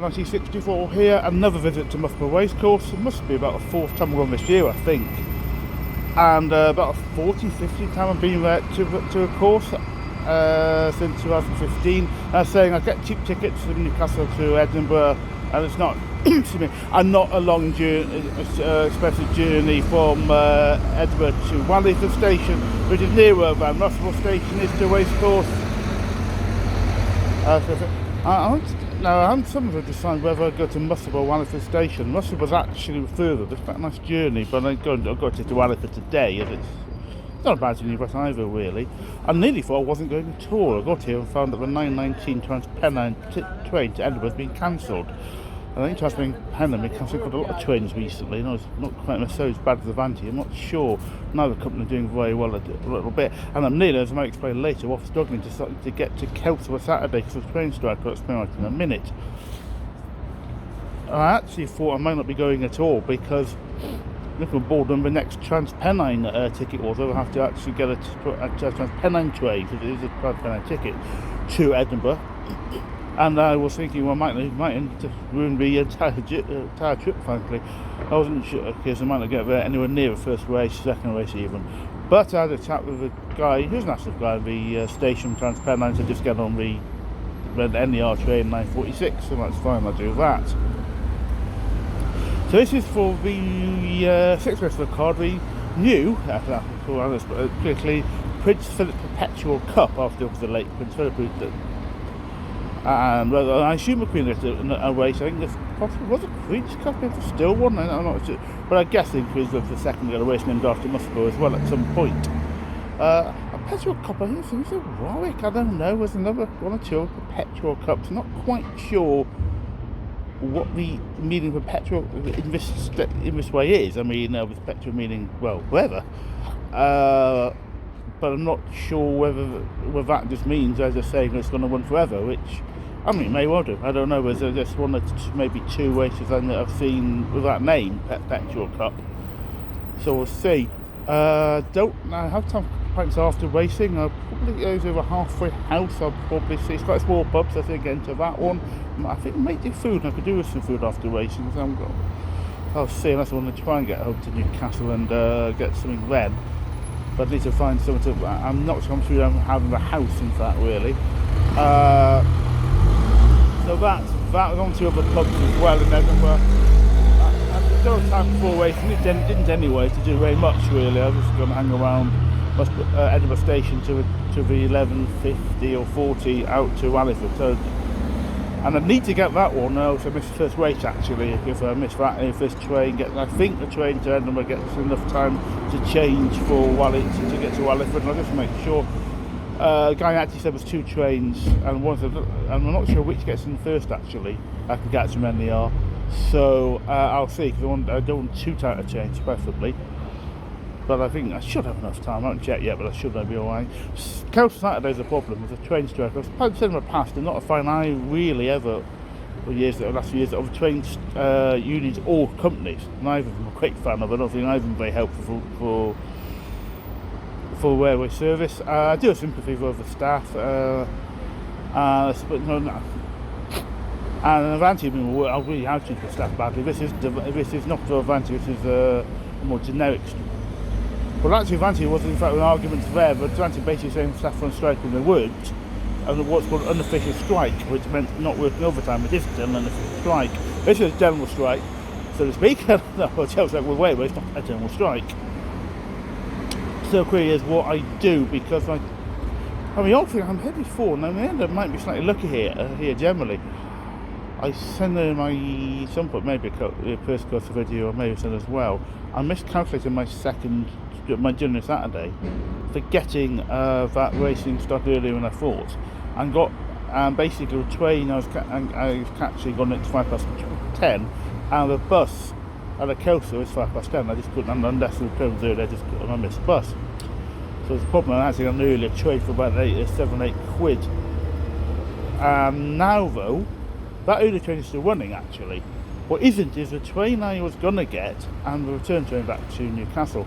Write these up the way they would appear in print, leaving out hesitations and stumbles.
1964 here, another visit to Musselburgh Racecourse. It must be about the fourth time I've gone this year, I think. And about a 50 time I've been there to a course since 2015. Saying I get cheap tickets from Newcastle to Edinburgh, and it's not, excuse me, and not a long journey, expensive journey from Edinburgh to Wallingford Station, which is nearer than Musselburgh Station is to Racecourse. I haven't someone to decide whether I go to Musselburgh or Wallingford Station. Musselburgh was actually further. It's quite a nice journey, but I've got to Wallingford today, and it's not a bad journey for us either, really. I nearly thought I wasn't going at all. I got here and found that the 9:19 Trans-Pennine train to Edinburgh has been cancelled. I think Trans-Pennine has cancelled quite a lot of trains recently, and it's not quite necessarily as bad as Avanti. I'm not sure. Now the company are doing very well a little bit, and I'm nearly, as I might explain later, off struggling to get to Kelso on Saturday because of the train strike. I'll explain that in a minute. I actually thought I might not be going at all because looking bored on the next Trans-Pennine ticket was, I will have to actually get a Trans-Pennine train, because it is a Trans-Pennine ticket, to Edinburgh. And I was thinking, well, I might just ruin the entire trip, frankly. I wasn't sure, because I might not get there anywhere near the first race, second race even. But I had a chat with a guy, who's an active guy, the station Trans-Pennine, to just get on the NER train 946, so that's fine, I'll do that. So this is for the sixth race of the card, the new, quickly, Prince Philip Perpetual Cup, after the late Prince Philip. And I assume the Queen left a race. I think this possibly was a Queen's Cup, if it's still one. I'm not sure, but I'm guessing Queen's left the second race named after Musselburgh as well at some point. A Perpetual Cup, I think it's a Warwick. I don't know. There's another one or two Perpetual Cups. Not quite sure what the meaning of perpetual in this way is. I mean, with perpetual meaning, well, wherever. But I'm not sure whether that just means they're just saying it's going to run forever, which, I mean, may well do. I don't know. There's just one or maybe two races I've seen with that name, Perpetual Cup. So we'll see. Don't know how time points after racing. I'll probably go over halfway house. I'll probably see. It's quite a small pub, so I think get into that one. I think I might do food. I could do with some food after racing. So I'll see. Unless I want to try and get home to Newcastle and get something then. But I need to find something to. I'm not sure I'm sure I'm having a house, in fact, really. So that was on to other pubs as well in Edinburgh. I don't have time before racing. It didn't anyway to do very much, really. I was just going to hang around Edinburgh Station to the 11:50 or 40 out to Wallingford. So, and I need to get that one. I also missed the first race, actually. If I miss that, if this train I think the train to Edinburgh gets enough time to change for Wallingford to get to Wallingford. And I'll just make sure. The guy actually said there's two trains, and I'm not sure which gets in first, actually. I can get to NER. So I'll see, because I don't want too tight a change, preferably. But I think I should have enough time. I haven't checked yet, but I should be alright. Kelso Saturday's a problem with the train strike. I've said in the past, they're not a fine I really ever, the last few years, of train unions or companies. Neither of them I'm a great fan of. I don't think either of them very helpful for railway service. I do have sympathy for the staff. But no. And Avanti, I really have treated the staff badly. This is not for Avanti. This is a more generic. Well, actually, Avanti was in fact an argument there, but Avanti basically saying staff were on strike when they weren't, and what's called an unofficial strike, which meant not working overtime. It is still an unofficial strike. This is a general strike, so to speak. No, hotels like, well, wait, but it's not a general strike. So the query is what I do, because I mean, obviously I'm here before, and in the end I might be slightly lucky here generally. I send in my, some point maybe a first course video, or maybe send as well. I miscalculated my journey Saturday, forgetting that racing started earlier than I thought, and got basically a train I was catching on at 10:05, and the bus at the Kelso is 10:05. I just couldn't, unless the train was early, I missed the bus. So it's a problem. I actually got an earlier train for about 7-8 quid. Now though, that early train is still running, actually. What isn't is the train I was going to get and the return train back to Newcastle.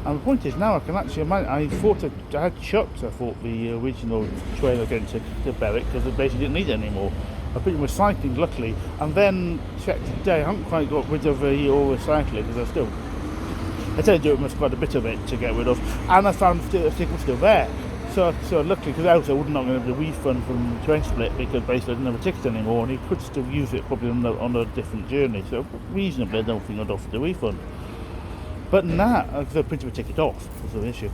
And the point is now I can actually, I thought I had chucked, I thought, the original train I was getting to Berwick, because I basically didn't need it anymore. I've been recycling luckily, and then checked today, I haven't quite got rid of the all recycling because I tend to do it quite a bit of it to get rid of, and I found the stick was still there. So luckily, because else I would not going to have a refund from Train Split, because basically I didn't have a ticket anymore, and he could still use it probably on a different journey. So reasonably, I don't think I'd offer the refund. But now, because I printed my ticket off, was the issue.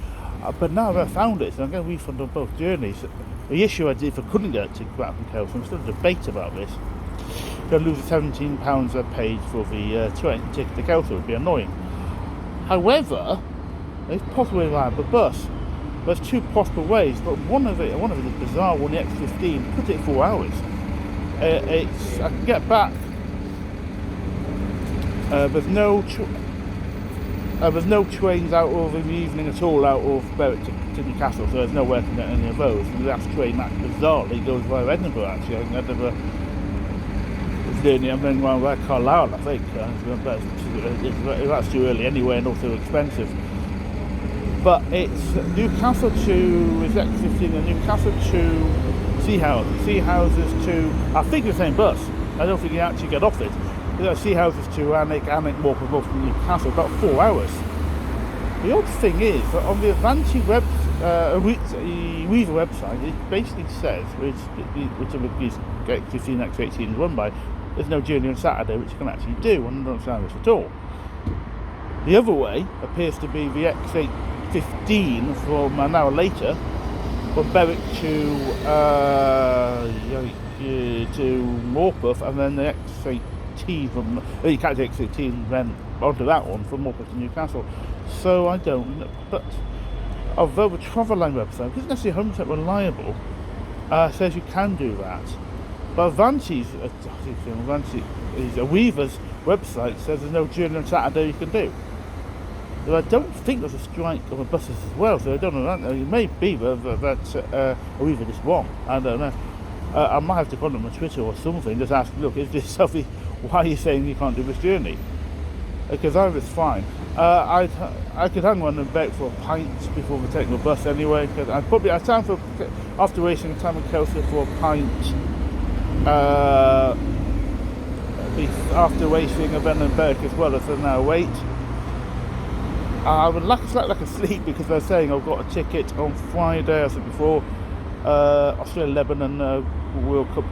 But now I found it, so I'm going to refund on both journeys. The issue I did if I couldn't get a ticket back from Kelso, I'm still in debate about this. I'm going to lose the £17 I paid for the train ticket to Kelso would be annoying. However, it's possible to have a bus. There's two possible ways, but one of it is bizarre one, the X15, could take 4 hours. I can get back. There's no trains out of in the evening at all out of Berwick to Newcastle, so there's no way I can get any of those. And the last train that bizarrely goes via Edinburgh actually. I think Edinburgh is journey I'm going around via Carlisle, I think. That's too early anyway and also expensive. But it's Newcastle to X15 and Newcastle to Seahouses to, I think the same bus. I don't think you actually get off it. Seahouses to Alnwick, Morpeth, both from Newcastle, about 4 hours. The odd thing is that on the Avanti Weaver website, it basically says, which is X15, X18 is run by, there's no journey on Saturday, which you can actually do, and I don't understand this at all. The other way appears to be the X15 from an hour later, from Berwick to Morpeth, and then the X18 from, you can't take X18 then onto that one from Morpeth to Newcastle. So I don't know, but although the Travelline website isn't necessarily 100% reliable, says you can do that. But Avanti's a Weaver's website says there's no journey on Saturday you can do. But I don't think there's a strike on the buses as well, so I don't know. It may be that Weaver is wrong. I don't know. I might have to contact them on Twitter or something, just ask, look, is this Sophie, why are you saying you can't do this journey? Because I was fine. I could hang on and beg for a pint before we take the bus anyway. Cause I'd probably have time for, after racing, time in Kelso for a pint. After racing, and then in Berwick as well, as an hour wait. I would like a sleep because they're saying I've got a ticket on Friday, as I said before, Australia Lebanon World Cup,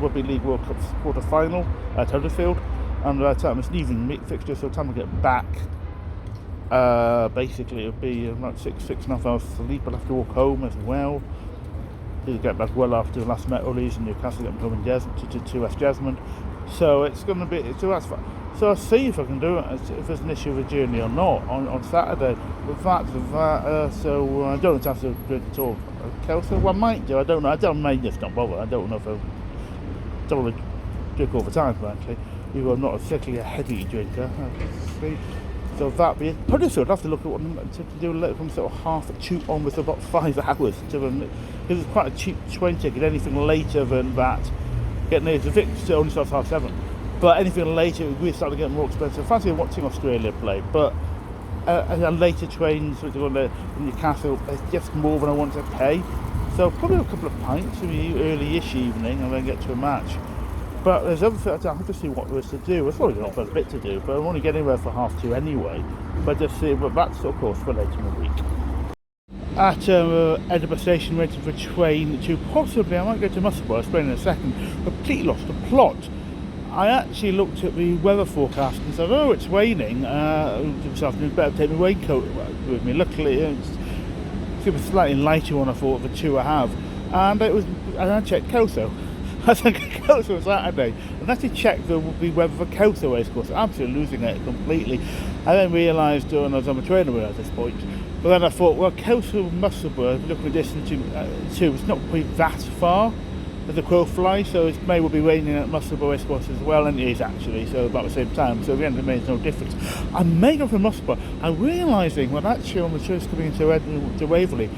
Rugby League World Cup quarter final at Huddersfield, and by the time it's an evening fixture, so by the time I get back, basically it'll be about 6.5 hours sleep. I'll have to walk home as well. Did get back well after the last Met Release in Newcastle, getting home to West Jasmine. So it's going to be, so that's fine. So I'll see if I can do it, if there's an issue with a journey or not on Saturday. So I don't have to drink at all. Kelso, well, I might do, I don't know. I might just not bother. I don't know if I don't want to drink all the time, frankly. Even though I'm not particularly a heavy drinker. So that be it. Huddersfield, I'll have to look at what to do from sort of 2:30 onwards, about 5 hours. Because it's quite a cheap train ticket. Anything later than that, getting there, the Vic only starts 7:30. But anything later, we start to get more expensive. I fancy watching Australia play, but later trains which are going to Newcastle, it's just more than I want to pay. So probably a couple of pints in the early-ish evening, and then get to a match. But there's other things, I have to see what there is to do. There's probably not a bit to do, but I'm only getting there for 2:30 anyway. But just see, but that's of course for later in the week. At Edinburgh Station, waiting for a train to possibly, I might go to Musselburgh, I'll explain in a second. Completely lost the plot. I actually looked at the weather forecast and said, oh, it's raining. This afternoon, better take my raincoat with me. Luckily, it was slightly lighter one I thought the 2 I have. And I checked Kelso. I think Kelso on Saturday. And actually checked the weather for Kelso Racecourse. Absolutely losing it completely. I then realised when I was on my trainer at this point. But then I thought, well, Kelso Musselburgh, looking at distance to it's not quite that far as the crow flies, so it may well be raining at Musselburgh Racecourse as well, and it is actually, so about the same time, so the end of the day makes no difference. I may go for Musselburgh. I'm realising when actually on the choice coming into Waverley,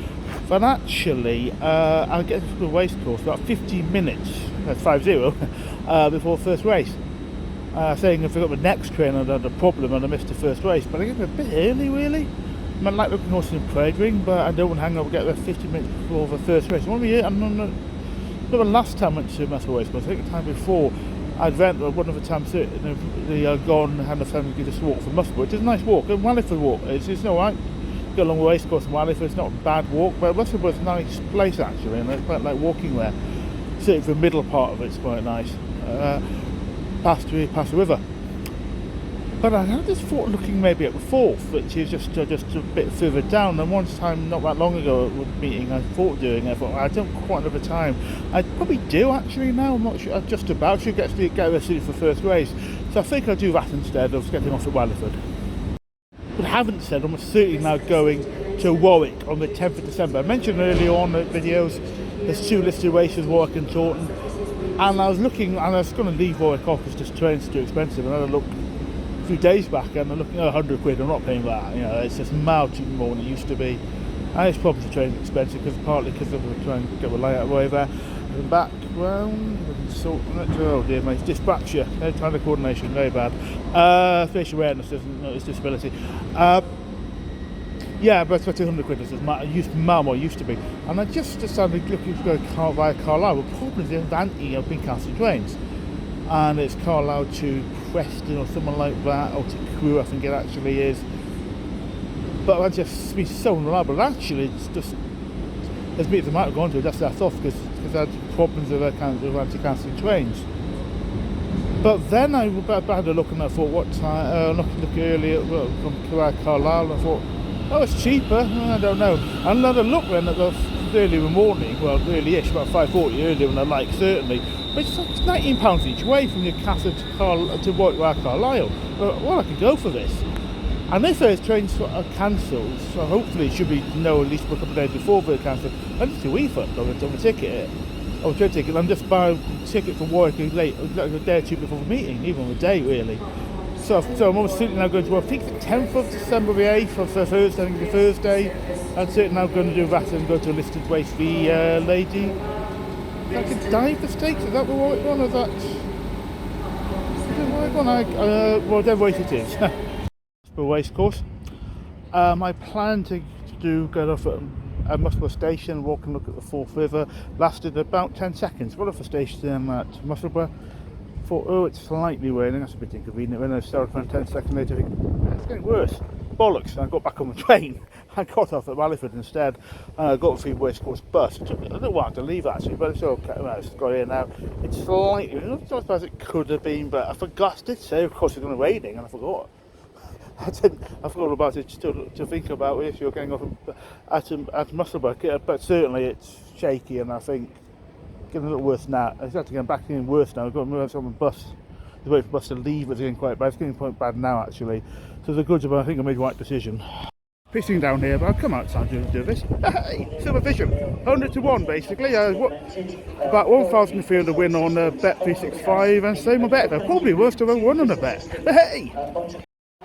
that actually I'll get to the racecourse about 15 minutes, that's 50, before first race. Saying if I got the next train I'd had a problem and I missed the first race, but I get a bit early really. I like looking horses in Prague Ring, but I don't want to hang up and get there 15 minutes before the first race. I want to be here, Not the last time I went to Musselburgh Racecourse, I think the time before I'd went one of the times they gone and the family just walk from Musselburgh. It's a nice walk, a Walliford walk. It's alright. Go along the racecourse in Walliford, it's not a bad walk, but Musselburgh's a nice place actually, and it's quite like walking there. Certainly for the middle part of it's quite nice. Past the river. But I just thought looking maybe at the Forth, which is just a bit further down. And one time, not that long ago, at a meeting I thought doing, I thought I don't quite have the time. I probably do actually now. I'm not sure. Just about should get there soon for the first race. So I think I'll do that instead of getting off at Walliford. But I haven't said I'm certainly now going to Warwick on the 10th of December. I mentioned earlier on the videos there's 2 listed races, Warwick and Taunton. And I was looking, and I was going to leave Warwick off because just trains are too expensive. And then I looked a few days back and I'm looking at £100. I'm not paying that. You know, it's just miles more than it used to be. And it's probably the train's expensive partly because I'm trying to get the layout away there. And back, well, oh dear mate, dyspraxia, no kind of coordination, very bad. Facial awareness doesn't know it's disability. Yeah, but it's £200 is more used to be. And I just decided looking to go via Carlisle. The problem is the Avanti have been cancelled trains. And it's Carlisle to Preston or someone like that, or to Crewe I think it actually is. But I just been so unreliable. Actually, it's just there's meetings I might have gone to just that off because I had problems with anti-cancelling trains. But then I had a look and I thought, what time? Look earlier from Carlisle, and I thought, oh, it's cheaper. I don't know. And another look then at the early in the morning, well, early-ish, about 5:40 earlier than I like certainly. But it's like £19 each way from Newcastle to Warwick Carlisle. Well, I could go for this. And if those trains are cancelled, so hopefully it should be at least a couple of days before they're cancelled, I just do refund on the ticket, or train ticket, and just buy a ticket for Warwick late, like a day or two before the meeting, even on the day really. So I'm almost certainly now going to, I think the 10th of December, the 8th of Thursday, I think the Thursday, I'm certainly now going to do that and go to a listed race, the lady, like a dive stakes, is that the Warwick one, or is that, the Warwick one? Whatever race it is. Racecourse. I plan to go off at Musselburgh Station, walk and look at the Forth River. Lasted about 10 seconds. Got off the station at Musselburgh. Thought, oh, it's slightly raining. That's a bit inconvenient. When I started from 10 seconds later, it's getting worse. Bollocks! And I got back on the train. I got off at Walliford instead, and I got a free Racecourse bus. It took me a little while to leave actually, but it's okay. Well, it's got here now. It's slightly, not as bad as it could have been, but I forgot. I did say, of course, it's going to be raining, and I forgot. I forgot about it to think about if you're getting off at Musselburgh, but certainly it's shaky, and I think getting a little worse now. It's actually getting back in worse now. I've got to move on the bus. The way for the bus to leave is getting quite bad. It's getting quite bad now actually. So the goods, but I think I made the right decision. Pissing down here, but I'll come outside to do this. Hey, Silver Vision, 100 to 1 basically. About 1,000 field to win on Bet 365, and same on Bet. Probably worth to have won on a bet. But hey.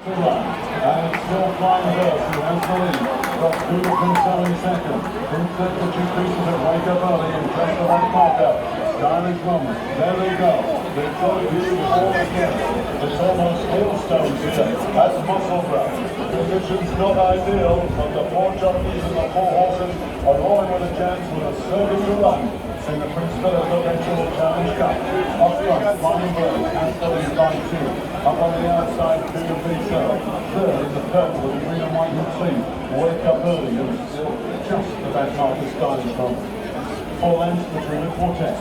And still flying first, who has the lead. Got Google Pinsel in second. Pinsel for 2 pieces of Wake Up Early in front of that marker. Stylish Moment, there they go. They've got a view all again. It's almost hailstones here at Musselburgh. Conditions not ideal, but the 4 jockeys and the 4 horses are rolling with a chance with a 30 to 1. In the Prince Philip Eventual Challenge Cup. Up front, Flying Bird, Anthony by 2. Up on the outside, Cougar Piso. Third in the purple with the green and white sleeve. Wake Up Early, who is still just the best marker starting from. 4 lengths between the quartet.